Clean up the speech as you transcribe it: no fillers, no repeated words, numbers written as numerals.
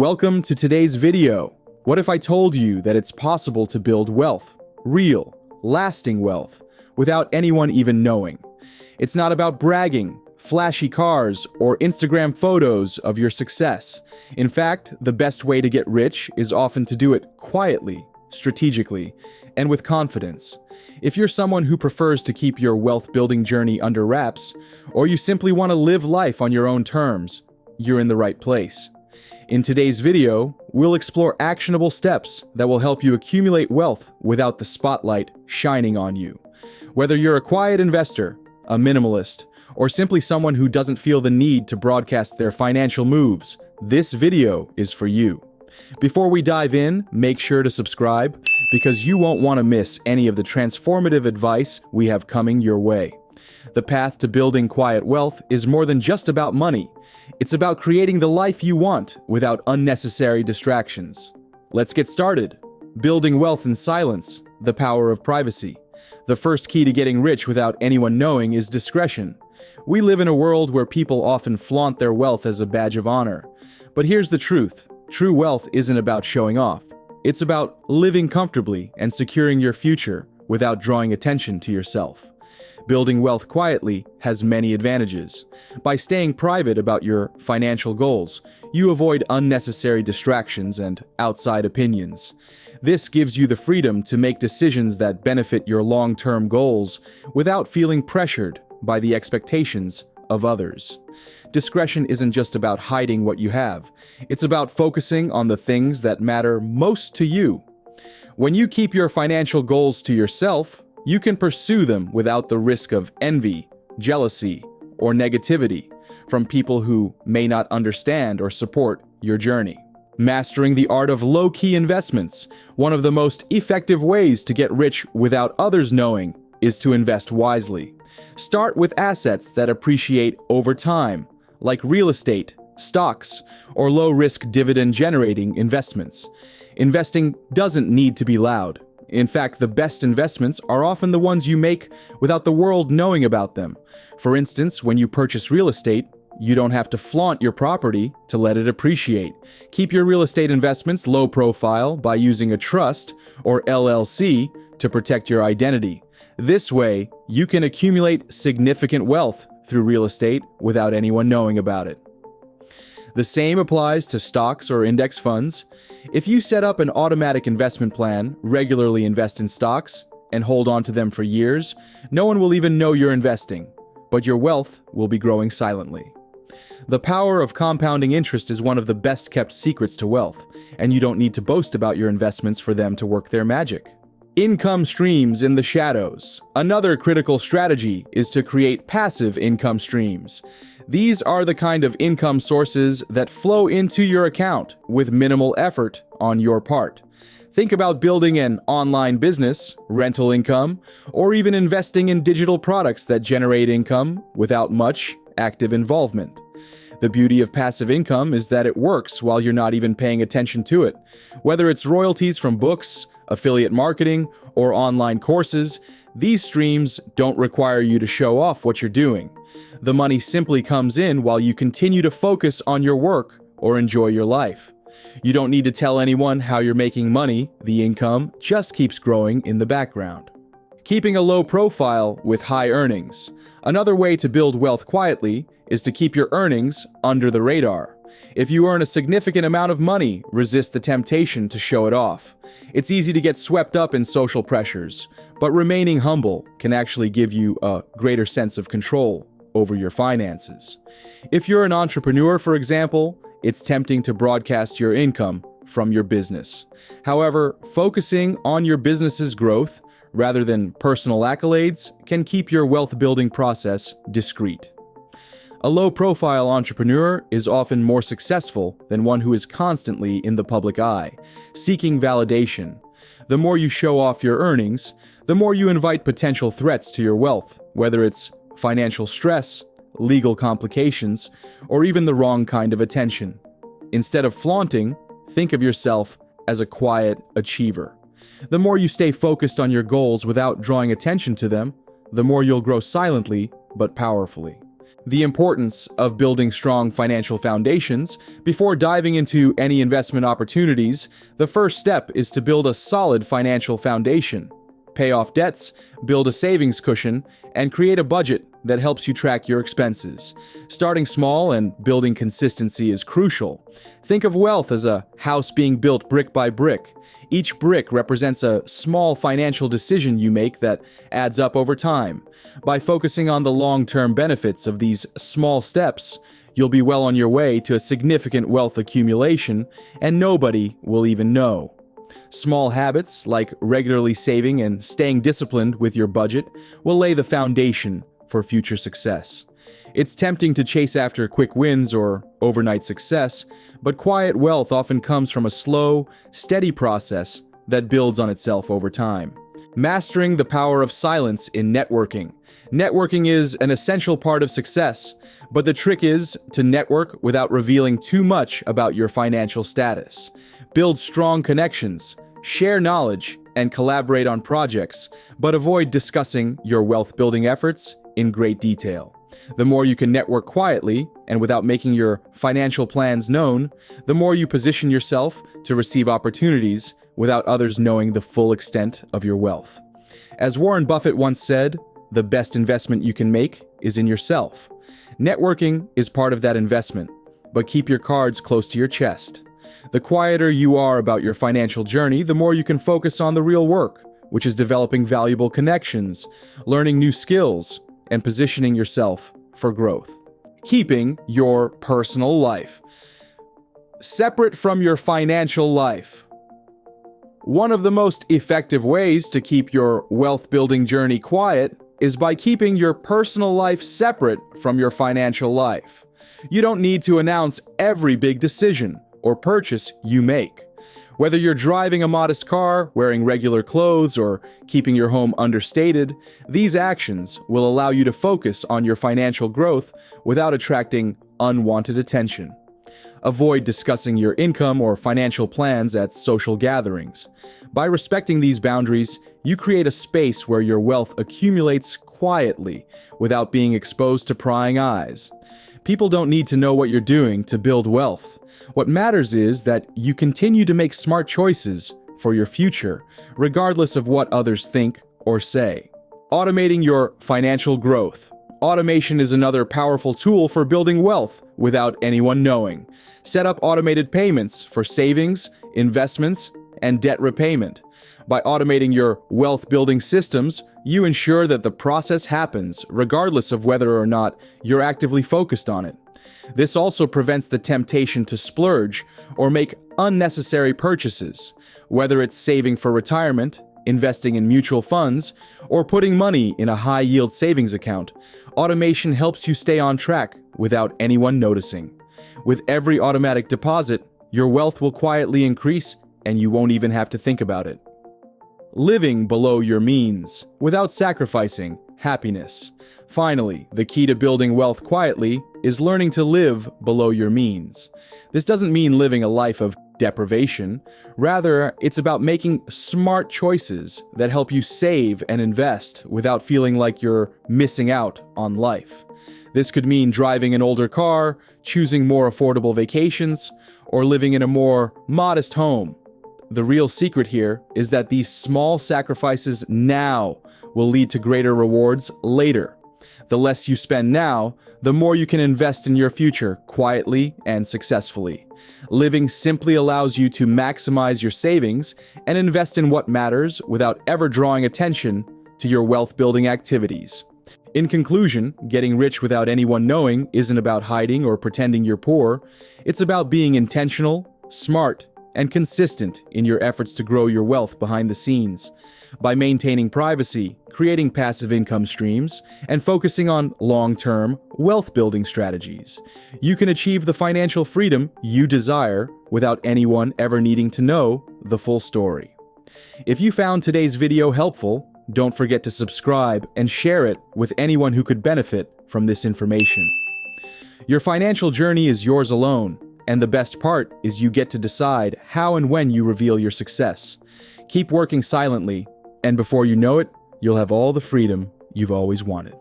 Welcome to today's video. What if I told you that it's possible to build wealth, real, lasting wealth, without anyone even knowing? It's not about bragging, flashy cars, or Instagram photos of your success. In fact, the best way to get rich is often to do it quietly, strategically, and with confidence. If you're someone who prefers to keep your wealth-building journey under wraps, or you simply want to live life on your own terms, you're in the right place. In today's video, we'll explore actionable steps that will help you accumulate wealth without the spotlight shining on you. Whether you're a quiet investor, a minimalist, or simply someone who doesn't feel the need to broadcast their financial moves, this video is for you. Before we dive in, make sure to subscribe because you won't want to miss any of the transformative advice we have coming your way. The path to building quiet wealth is more than just about money. It's about creating the life you want without unnecessary distractions. Let's get started. Building wealth in silence, the power of privacy. The first key to getting rich without anyone knowing is discretion. We live in a world where people often flaunt their wealth as a badge of honor. But here's the truth. True wealth isn't about showing off. It's about living comfortably and securing your future without drawing attention to yourself. Building wealth quietly has many advantages. By staying private about your financial goals, you avoid unnecessary distractions and outside opinions. This gives you the freedom to make decisions that benefit your long-term goals without feeling pressured by the expectations of others. Discretion isn't just about hiding what you have. It's about focusing on the things that matter most to you. When you keep your financial goals to yourself, you can pursue them without the risk of envy, jealousy, or negativity from people who may not understand or support your journey. Mastering the art of low-key investments. One of the most effective ways to get rich without others knowing is to invest wisely. Start with assets that appreciate over time, like real estate, stocks, or low-risk dividend-generating investments. Investing doesn't need to be loud. In fact, the best investments are often the ones you make without the world knowing about them. For instance, when you purchase real estate, you don't have to flaunt your property to let it appreciate. Keep your real estate investments low profile by using a trust or LLC to protect your identity. This way, you can accumulate significant wealth through real estate without anyone knowing about it. The same applies to stocks or index funds. If you set up an automatic investment plan, regularly invest in stocks, and hold on to them for years, no one will even know you're investing, but your wealth will be growing silently. The power of compounding interest is one of the best-kept secrets to wealth, and you don't need to boast about your investments for them to work their magic. Income streams in the shadows. Another critical strategy is to create passive income streams. These are the kind of income sources that flow into your account with minimal effort on your part. Think about building an online business, rental income, or even investing in digital products that generate income without much active involvement. The beauty of passive income is that it works while you're not even paying attention to it. Whether it's royalties from books, affiliate marketing, or online courses, these streams don't require you to show off what you're doing. The money simply comes in while you continue to focus on your work or enjoy your life. You don't need to tell anyone how you're making money. The income just keeps growing in the background. Keeping a low profile with high earnings. Another way to build wealth quietly is to keep your earnings under the radar. If you earn a significant amount of money, resist the temptation to show it off. It's easy to get swept up in social pressures, but remaining humble can actually give you a greater sense of control over your finances. If you're an entrepreneur, for example, it's tempting to broadcast your income from your business. However, focusing on your business's growth rather than personal accolades can keep your wealth-building process discreet. A low-profile entrepreneur is often more successful than one who is constantly in the public eye, seeking validation. The more you show off your earnings, the more you invite potential threats to your wealth, whether it's financial stress, legal complications, or even the wrong kind of attention. Instead of flaunting, think of yourself as a quiet achiever. The more you stay focused on your goals without drawing attention to them, the more you'll grow silently but powerfully. The importance of building strong financial foundations. Before diving into any investment opportunities, the first step is to build a solid financial foundation. Pay off debts, build a savings cushion, and create a budget that helps you track your expenses. Starting small and building consistency is crucial. Think of wealth as a house being built brick by brick. Each brick represents a small financial decision you make that adds up over time. By focusing on the long-term benefits of these small steps, you'll be well on your way to a significant wealth accumulation, and nobody will even know. Small habits, like regularly saving and staying disciplined with your budget, will lay the foundation for future success. It's tempting to chase after quick wins or overnight success, but quiet wealth often comes from a slow, steady process that builds on itself over time. Mastering the power of silence in networking. Networking is an essential part of success, but the trick is to network without revealing too much about your financial status. Build strong connections, share knowledge, and collaborate on projects, but avoid discussing your wealth-building efforts in great detail. The more you can network quietly and without making your financial plans known, the more you position yourself to receive opportunities without others knowing the full extent of your wealth. As Warren Buffett once said, the best investment you can make is in yourself. Networking is part of that investment, but keep your cards close to your chest. The quieter you are about your financial journey, the more you can focus on the real work, which is developing valuable connections, learning new skills, and positioning yourself for growth. Keeping your personal life separate from your financial life. One of the most effective ways to keep your wealth-building journey quiet is by keeping your personal life separate from your financial life. You don't need to announce every big decision or purchase you make. Whether you're driving a modest car, wearing regular clothes, or keeping your home understated, these actions will allow you to focus on your financial growth without attracting unwanted attention. Avoid discussing your income or financial plans at social gatherings. By respecting these boundaries, you create a space where your wealth accumulates quietly without being exposed to prying eyes. People don't need to know what you're doing to build wealth. What matters is that you continue to make smart choices for your future, regardless of what others think or say. Automating your financial growth. Automation is another powerful tool for building wealth without anyone knowing. Set up automated payments for savings, investments, and debt repayment. By automating your wealth-building systems, you ensure that the process happens regardless of whether or not you're actively focused on it. This also prevents the temptation to splurge or make unnecessary purchases, whether it's saving for retirement, investing in mutual funds, or putting money in a high-yield savings account. Automation helps you stay on track without anyone noticing. With every automatic deposit, your wealth will quietly increase and you won't even have to think about it. Living below your means without sacrificing happiness. Finally, the key to building wealth quietly is learning to live below your means. This doesn't mean living a life of deprivation. Rather, it's about making smart choices that help you save and invest without feeling like you're missing out on life. This could mean driving an older car, choosing more affordable vacations, or living in a more modest home. The real secret here is that these small sacrifices now will lead to greater rewards later. The less you spend now, the more you can invest in your future quietly and successfully. Living simply allows you to maximize your savings and invest in what matters without ever drawing attention to your wealth-building activities. In conclusion, getting rich without anyone knowing isn't about hiding or pretending you're poor. It's about being intentional, smart, and consistent in your efforts to grow your wealth behind the scenes. By maintaining privacy, creating passive income streams, and focusing on long-term, wealth-building strategies, you can achieve the financial freedom you desire without anyone ever needing to know the full story. If you found today's video helpful, don't forget to subscribe and share it with anyone who could benefit from this information. Your financial journey is yours alone, and the best part is you get to decide how and when you reveal your success. Keep working silently, and before you know it, you'll have all the freedom you've always wanted.